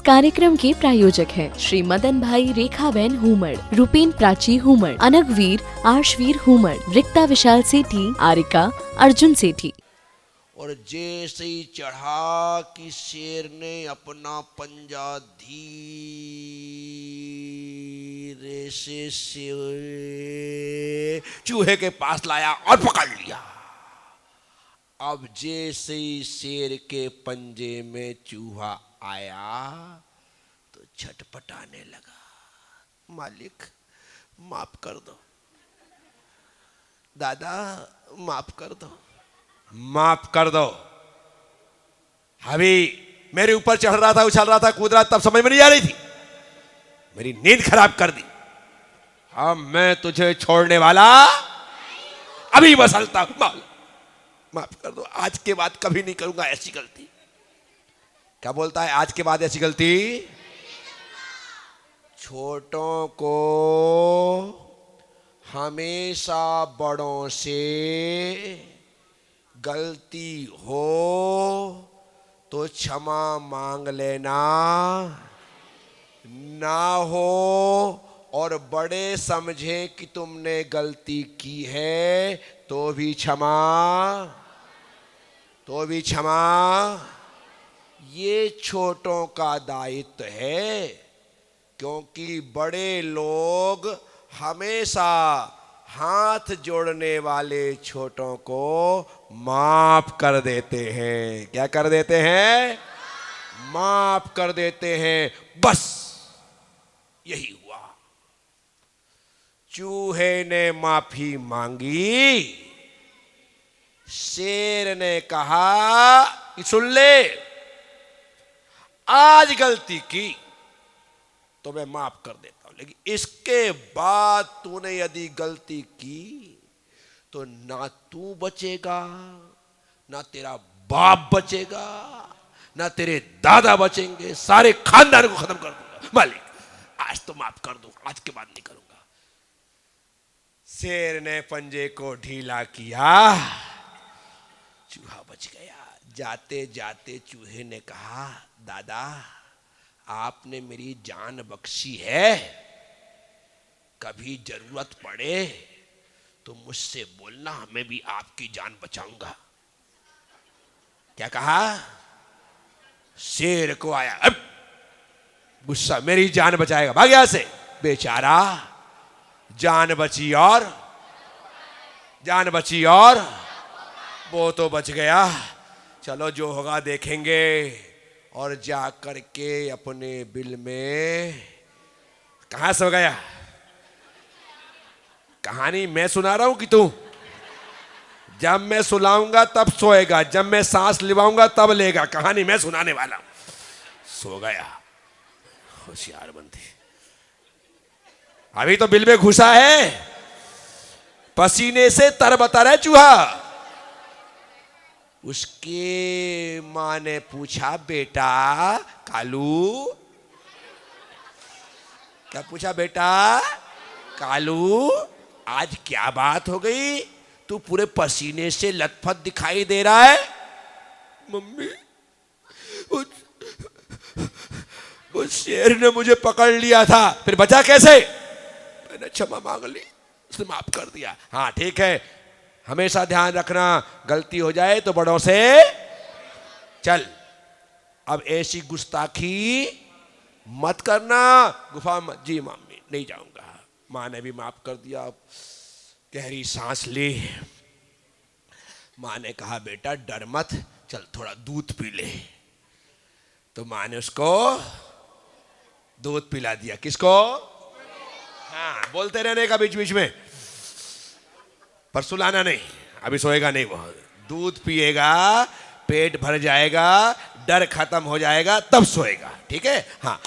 कार्यक्रम के प्रायोजक हैं श्री मदन भाई रेखाबेन हुमड़, रूपेन प्राची हुमड़, अनगवीर आर्शवीर हुमड़, रिक्ता विशाल सेठी, आरिका अर्जुन सेठी। और जैसे ही चढ़ा कि शेर ने अपना पंजा धीरे से चूहे के पास लाया और पकड़ लिया। अब जैसे ही शेर के पंजे में चूहा आया तो छटपटाने लगा, मालिक माफ कर दो, दादा माफ कर दो, माफ कर दो। अभी मेरे ऊपर चढ़ रहा था, उछल रहा था, कूद रहा, तब समझ में नहीं आ रही थी, मेरी नींद खराब कर दी। अब मैं तुझे छोड़ने वाला अभी बसलता हूं, माफ कर दो, आज के बाद कभी नहीं करूंगा ऐसी गलती। क्या बोलता है, आज के बाद ऐसी गलती। छोटों को हमेशा बड़ों से गलती हो तो क्षमा मांग लेना, ना हो और बड़े समझें कि तुमने गलती की है तो भी क्षमा, तो भी क्षमा। ये छोटों का दायित्व है, क्योंकि बड़े लोग हमेशा हाथ जोड़ने वाले छोटों को माफ कर देते हैं। क्या कर देते हैं? माफ कर देते हैं। बस यही हुआ। चूहे ने माफी मांगी, शेर ने कहा कि सुन ले, आज गलती की तो मैं माफ कर देता हूं, लेकिन इसके बाद तूने यदि गलती की तो ना तू बचेगा, ना तेरा बाप बचेगा, ना तेरे दादा बचेंगे, सारे खानदान को खत्म कर दूंगा। मालिक आज तो माफ कर दो, आज के बाद नहीं करूंगा। शेर ने पंजे को ढीला किया, चूहा बच गया। जाते जाते चूहे ने कहा, दादा आपने मेरी जान बख्शी है, कभी जरूरत पड़े तो मुझसे बोलना, मैं भी आपकी जान बचाऊंगा। क्या कहा? शेर को आया अब गुस्सा, मेरी जान बचाएगा, भाग यहां से। बेचारा जान बची और जान बची और वो तो बच गया, चलो जो होगा देखेंगे। और जा करके अपने बिल में, कहां सो गया? कहानी मैं सुना रहा हूं कि तू? जब मैं सुलाऊंगा तब सोएगा, जब मैं सांस लिवाऊंगा तब लेगा। कहानी मैं सुनाने वाला हूं। सो गया, होशियार बंदी। अभी तो बिल में घुसा है, पसीने से तरबतर है चूहा। उसके मां ने पूछा, बेटा कालू, क्या पूछा? बेटा कालू आज क्या बात हो गई, तू पूरे पसीने से लथपथ दिखाई दे रहा है? मम्मी उस शेर ने मुझे पकड़ लिया था, फिर बचा कैसे? मैंने क्षमा मांग ली, उसने माफ कर दिया। हाँ ठीक है, हमेशा ध्यान रखना, गलती हो जाए तो बड़ों से चल। अब ऐसी गुस्ताखी मत करना। गुफा मत जी मम्मी, नहीं जाऊंगा। मां ने भी माफ कर दिया। गहरी सांस ली। मां ने कहा, बेटा डर मत, चल थोड़ा दूध पी ले। तो मां ने उसको दूध पिला दिया। किसको? हाँ, बोलते रहने का बीच बीच में, पर सुलाना नहीं। अभी सोएगा नहीं, वो दूध पिएगा, पेट भर जाएगा, डर खत्म हो जाएगा, तब सोएगा। ठीक है? हाँ।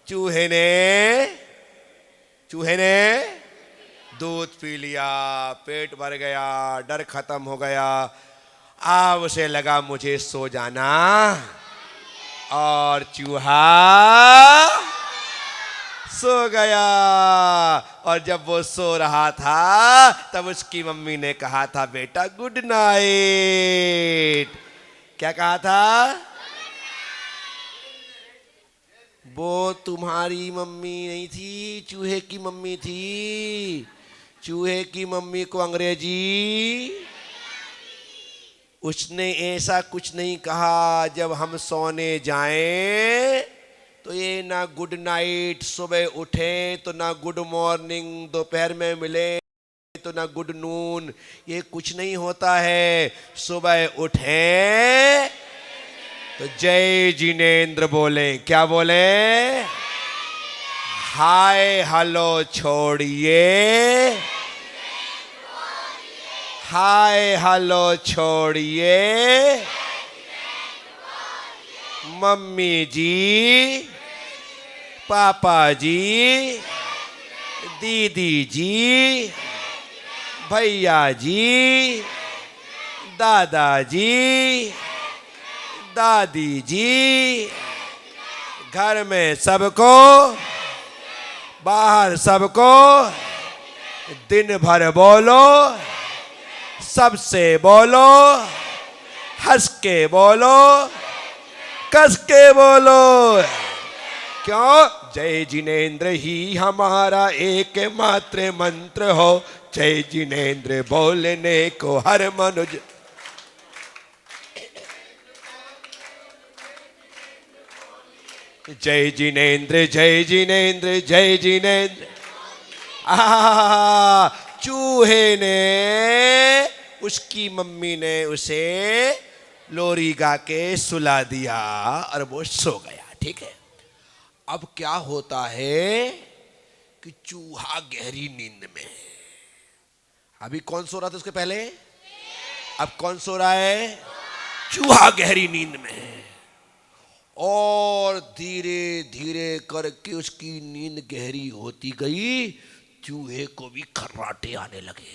चूहे ने दूध पी लिया, पेट भर गया, डर खत्म हो गया। अब उसे लगा मुझे सो जाना, और चूहा सो गया। और जब वो सो रहा था तब उसकी मम्मी ने कहा था, बेटा गुड नाइट। क्या कहा था? वो तुम्हारी मम्मी नहीं थी, चूहे की मम्मी थी। चूहे की मम्मी को अंग्रेजी, उसने ऐसा कुछ नहीं कहा जब हम सोने जाएं तो ये ना गुड नाइट सुबह उठे तो ना गुड मॉर्निंग दोपहर में मिले तो ना गुड नून, ये कुछ नहीं होता है। सुबह उठे तो जय जिनेंद्र बोले। क्या बोले? हाय हेलो छोड़िए, हाय हेलो छोड़िए, मम्मी जी, पापा जी, दीदी जी, भैया जी, दादाजी, दादी जी, घर में सबको, बाहर सबको, दिन भर बोलो, सबसे बोलो, हंस के बोलो, कस के बोलो। क्यों? जय जिनेंद्र ही हमारा एकमात्र मंत्र हो, जय जिनेंद्र बोलने को हर मनुज। जय जिनेंद्र, जय जिनेंद्र, जय जिनेंद्र। चूहे ने, उसकी मम्मी ने उसे लोरी गा के सुला दिया और वो सो गया। ठीक है। अब क्या होता है कि चूहा गहरी नींद में। अभी कौन सो रहा था उसके पहले? अब कौन सो रहा है? चूहा गहरी नींद में। और धीरे धीरे करके उसकी नींद गहरी होती गई, चूहे को भी खर्राटे आने लगे।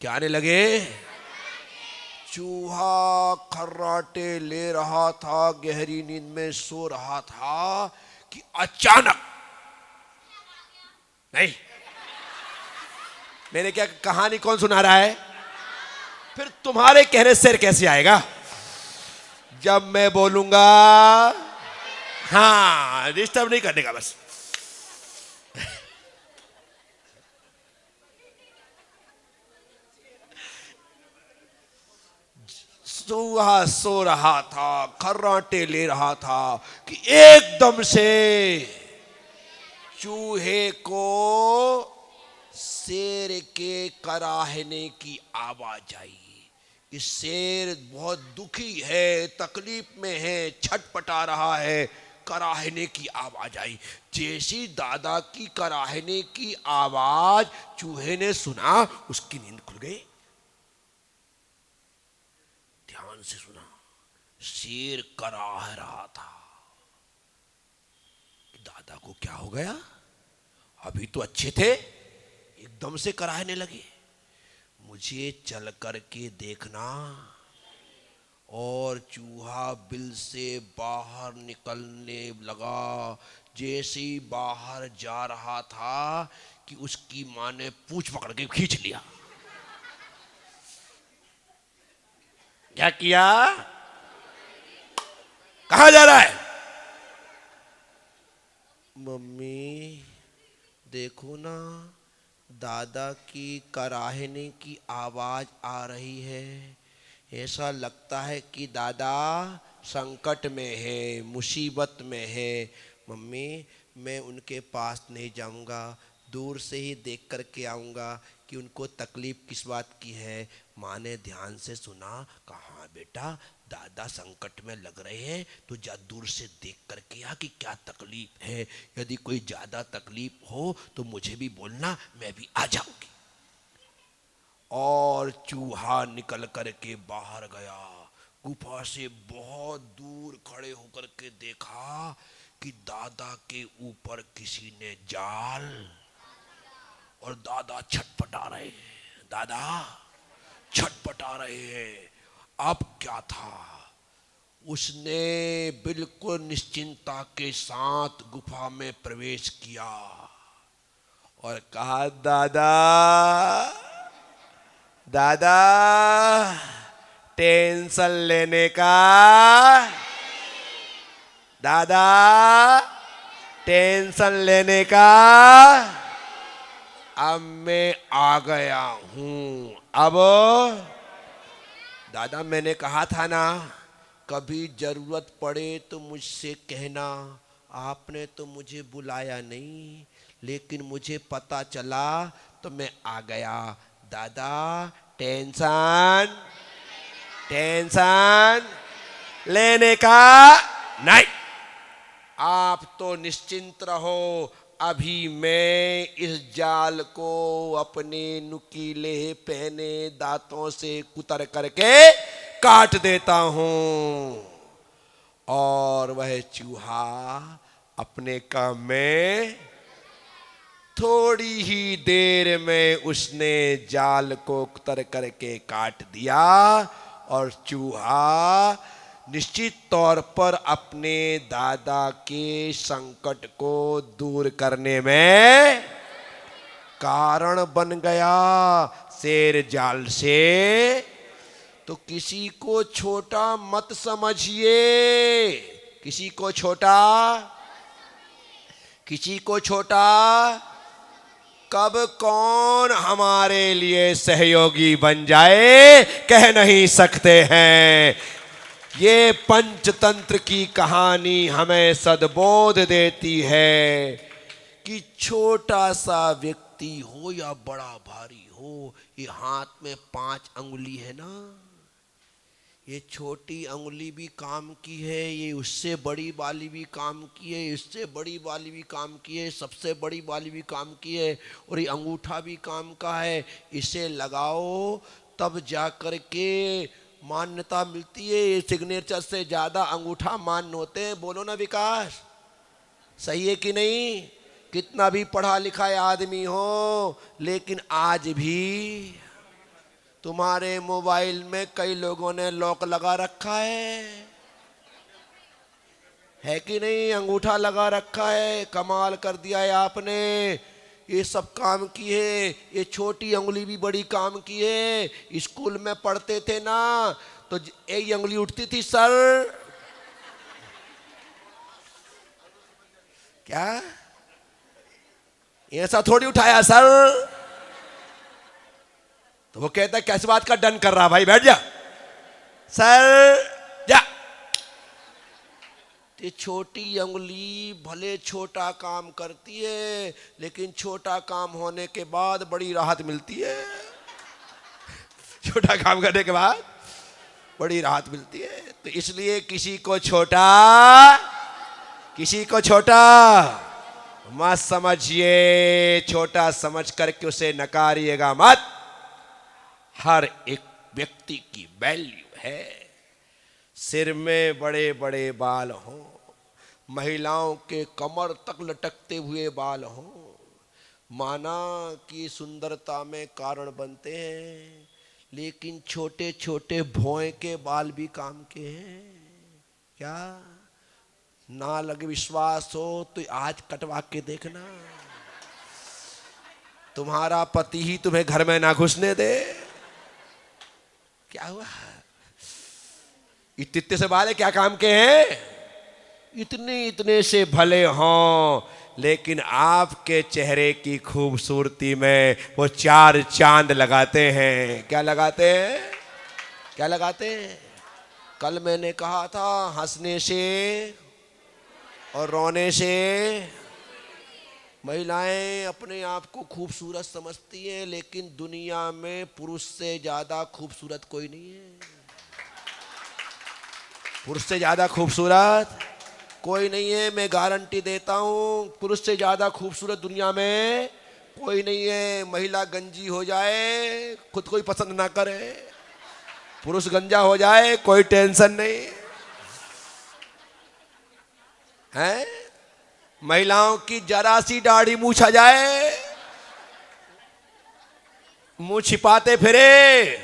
क्या आने लगे? चूहा खर्राटे ले रहा था, गहरी नींद में सो रहा था कि अचानक, नहीं, मैंने क्या कहानी कौन सुना रहा है? फिर तुम्हारे कहने से कैसे आएगा? जब मैं बोलूंगा, हाँ, डिस्टर्ब नहीं करने का बस। चूहा सो रहा था, खर्राटे ले रहा था कि एकदम से चूहे को शेर के कराहने की आवाज आई। कि शेर बहुत दुखी है, तकलीफ में है, छटपटा रहा है। कराहने की आवाज आई। जैसी दादा की कराहने की आवाज चूहे ने सुना, उसकी नींद खुल गई। ध्यान से सुना, शेर कराह रहा था। दादा को क्या हो गया? अभी तो अच्छे थे, एकदम से कराहने लगे। मुझे चल करके देखना। और चूहा बिल से बाहर निकलने लगा। जैसे ही बाहर जा रहा था कि उसकी मां ने पूंछ पकड़ के खींच लिया। क्या किया? कहां जा रहा है? मम्मी देखो ना, दादा की कराहने की आवाज आ रही है। ऐसा लगता है कि दादा संकट में है, मुसीबत में है। मम्मी मैं उनके पास नहीं जाऊंगा, दूर से ही देख कर के आऊँगा कि उनको तकलीफ़ किस बात की है। माँ ने ध्यान से सुना, कहा बेटा दादा संकट में लग रहे हैं, तो जा दूर से देख कर के आ कि क्या तकलीफ़ है। यदि कोई ज़्यादा तकलीफ़ हो तो मुझे भी बोलना, मैं भी आ जाऊँगी। और चूहा निकल कर के बाहर गया। गुफा से बहुत दूर खड़े होकर के देखा कि दादा के ऊपर किसी ने जाल, और दादा छटपटा रहे हैं। दादा छटपटा रहे हैं। अब क्या था? उसने बिल्कुल निश्चिंता के साथ गुफा में प्रवेश किया और कहा, दादा दादा टेंशन लेने का दादा टेंशन लेने का अब मैं आ गया हूं। अब दादा मैंने कहा था ना, कभी जरूरत पड़े तो मुझसे कहना। आपने तो मुझे बुलाया नहीं, लेकिन मुझे पता चला तो मैं आ गया। दादा टेंशन टेंशन लेने का नहीं। आप तो निश्चिंत रहो, अभी मैं इस जाल को अपने नुकीले पहने दांतों से कुतर करके काट देता हूं, और वह चूहा अपने काम में। थोड़ी ही देर में उसने जाल को कुतर करके काट दिया, और चूहा निश्चित तौर पर अपने दादा के संकट को दूर करने में कारण बन गया। शेर जाल से तो किसी को छोटा मत समझिए, किसी को छोटा, किसी को छोटा। कब कौन हमारे लिए सहयोगी बन जाए कह नहीं सकते हैं। ये पंचतंत्र की कहानी हमें सद्बोध देती है कि छोटा सा व्यक्ति हो या बड़ा भारी हो, ये हाथ में 5 अंगुली है ना, ये छोटी अंगुली भी काम की है, ये उससे बड़ी वाली भी काम की है, इससे बड़ी वाली भी काम की है, सबसे बड़ी वाली भी काम की है, और ये अंगूठा भी काम का है। इसे लगाओ तब जा कर के मान्यता मिलती है। ये सिग्नेचर से ज़्यादा अंगूठा मान्य होते हैं। बोलो ना विकास, सही है कि नहीं? कितना भी पढ़ा लिखा आदमी हो, लेकिन आज भी तुम्हारे मोबाइल में कई लोगों ने लॉक लगा रखा है कि नहीं? अंगूठा लगा रखा है। कमाल कर दिया है आपने, ये सब काम की है। ये छोटी अंगुली भी बड़ी काम की है। स्कूल में पढ़ते थे ना, तो एक अंगुली उठती थी सर, क्या ऐसा थोड़ी उठाया सर, तो वो कहता है कैसी बात का डन कर रहा भाई, बैठ जा सर जा। ये छोटी अंगुली भले छोटा काम करती है, लेकिन छोटा काम होने के बाद बड़ी राहत मिलती है। छोटा काम करने के बाद बड़ी राहत मिलती है। तो इसलिए किसी को छोटा, किसी को छोटा मत समझिए, छोटा समझ करके उसे नकारिएगा मत। हर एक व्यक्ति की वैल्यू है। सिर में बड़े बड़े बाल हों, महिलाओं के कमर तक लटकते हुए बाल हों, माना कि सुंदरता में कारण बनते हैं, लेकिन छोटे छोटे भौं के बाल भी काम के हैं। क्या ना लगे विश्वास हो तो आज कटवा के देखना, तुम्हारा पति ही तुम्हें घर में ना घुसने दे। क्या हुआ? इतने से बाल क्या काम के हैं? इतने इतने से भले हों, लेकिन आपके चेहरे की खूबसूरती में वो 4 चांद लगाते हैं। क्या लगाते हैं? क्या लगाते हैं? कल मैंने कहा था, हंसने से और रोने से महिलाएं अपने आप को खूबसूरत समझती हैं, लेकिन दुनिया में पुरुष से ज़्यादा खूबसूरत कोई नहीं है। पुरुष से ज़्यादा खूबसूरत कोई नहीं है। मैं गारंटी देता हूँ, पुरुष से ज़्यादा खूबसूरत दुनिया में कोई नहीं है। महिला गंजी हो जाए, खुद को ही पसंद ना करे, पुरुष गंजा हो जाए, कोई टेंशन नहीं है। महिलाओं की जरा सी दाढ़ी मूछ आ जाए, मुंह छिपाते फिरे,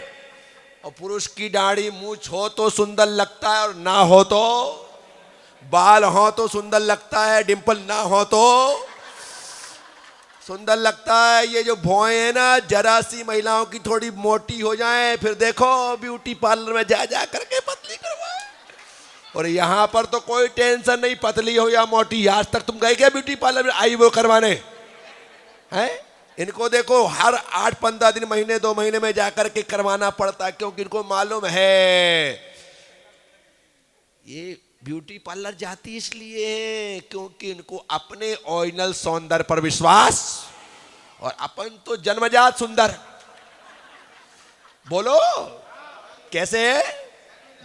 और पुरुष की दाढ़ी मूछ हो तो सुंदर लगता है, और ना हो तो, बाल हो तो सुंदर लगता है, डिंपल ना हो तो सुंदर लगता है। ये जो भौं है ना, जरा सी महिलाओं की थोड़ी मोटी हो जाए, फिर देखो ब्यूटी पार्लर में जा जा करके पतली करवाए, और यहाँ पर तो कोई टेंशन नहीं, पतली हो या मोटी। आज तक तुम गए क्या ब्यूटी पार्लर में आई वो करवाने हैं? इनको देखो हर 8-15 दिन, महीने 2 महीने में जाकर के करवाना पड़ता है, क्योंकि इनको मालूम है ये ब्यूटी पार्लर जाती इसलिए है क्योंकि इनको अपने ओरिजिनल सौंदर्य पर विश्वास, और अपन तो जन्मजात सुंदर। बोलो कैसे?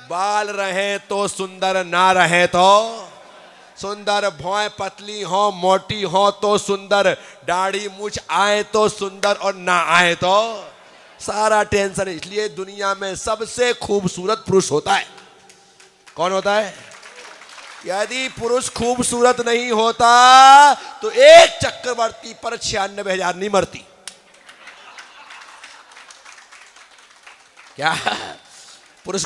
बाल रहे तो सुंदर, ना रहे तो सुंदर। भौएं पतली हो मोटी हो तो सुंदर, दाढ़ी मूछ आए तो सुंदर और ना आए तो सारा टेंशन। इसलिए दुनिया में सबसे खूबसूरत पुरुष होता है। कौन होता है? यदि पुरुष खूबसूरत नहीं होता तो एक चक्रवर्ती पर 96,000 नहीं मरती। क्या? पुरुष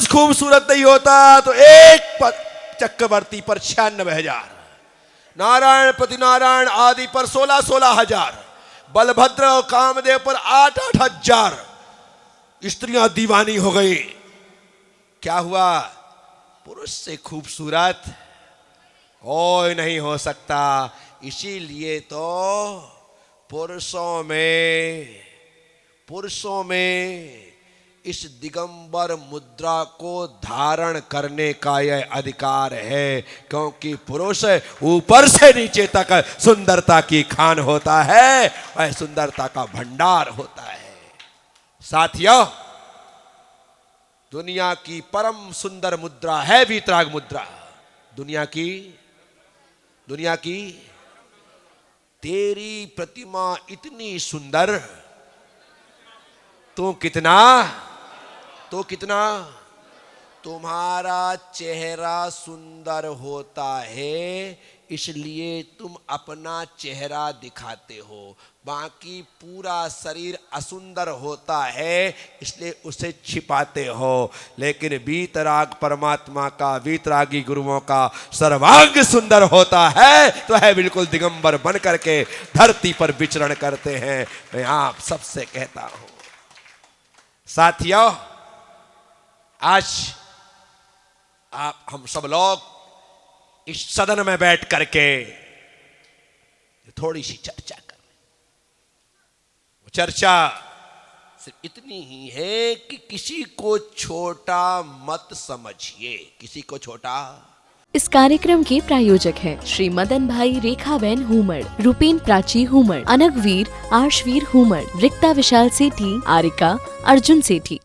खूबसूरत नहीं होता तो एक चक्रवर्ती पर 96,000, नारायण प्रतिनारायण आदि पर 16,000, बलभद्र और कामदेव पर 8,000 स्त्रियां दीवानी हो गई। क्या हुआ? पुरुष से खूबसूरत कोई नहीं हो सकता। इसीलिए तो पुरुषों में इस दिगंबर मुद्रा को धारण करने का यह अधिकार है, क्योंकि पुरुष ऊपर से नीचे तक सुंदरता की खान होता है, वह सुंदरता का भंडार होता है। साथियों, दुनिया की परम सुंदर मुद्रा है वीतराग मुद्रा। दुनिया की तेरी प्रतिमा इतनी सुंदर, तो कितना तुम्हारा चेहरा सुंदर होता है, इसलिए तुम अपना चेहरा दिखाते हो। बाकी पूरा शरीर असुंदर होता है, इसलिए उसे छिपाते हो। लेकिन वीतराग परमात्मा का, वीतरागी गुरुओं का सर्वांग सुंदर होता है, तो है बिल्कुल दिगंबर बन करके धरती पर विचरण करते हैं। मैं आप सबसे कहता हूं साथियों, आज हम सब लोग इस सदन में बैठ करके थोड़ी सी चर्चा कर रहे हैं। चर्चा सिर्फ इतनी ही है कि किसी को छोटा मत समझिए, किसी को छोटा। इस कार्यक्रम के प्रायोजक हैं श्री मदन भाई रेखाबेन हुमड़, रूपेन प्राची हुमड़, अनगवीर आर्शवीर हुमड़, रिक्ता विशाल सेठी, आरिका अर्जुन सेठी।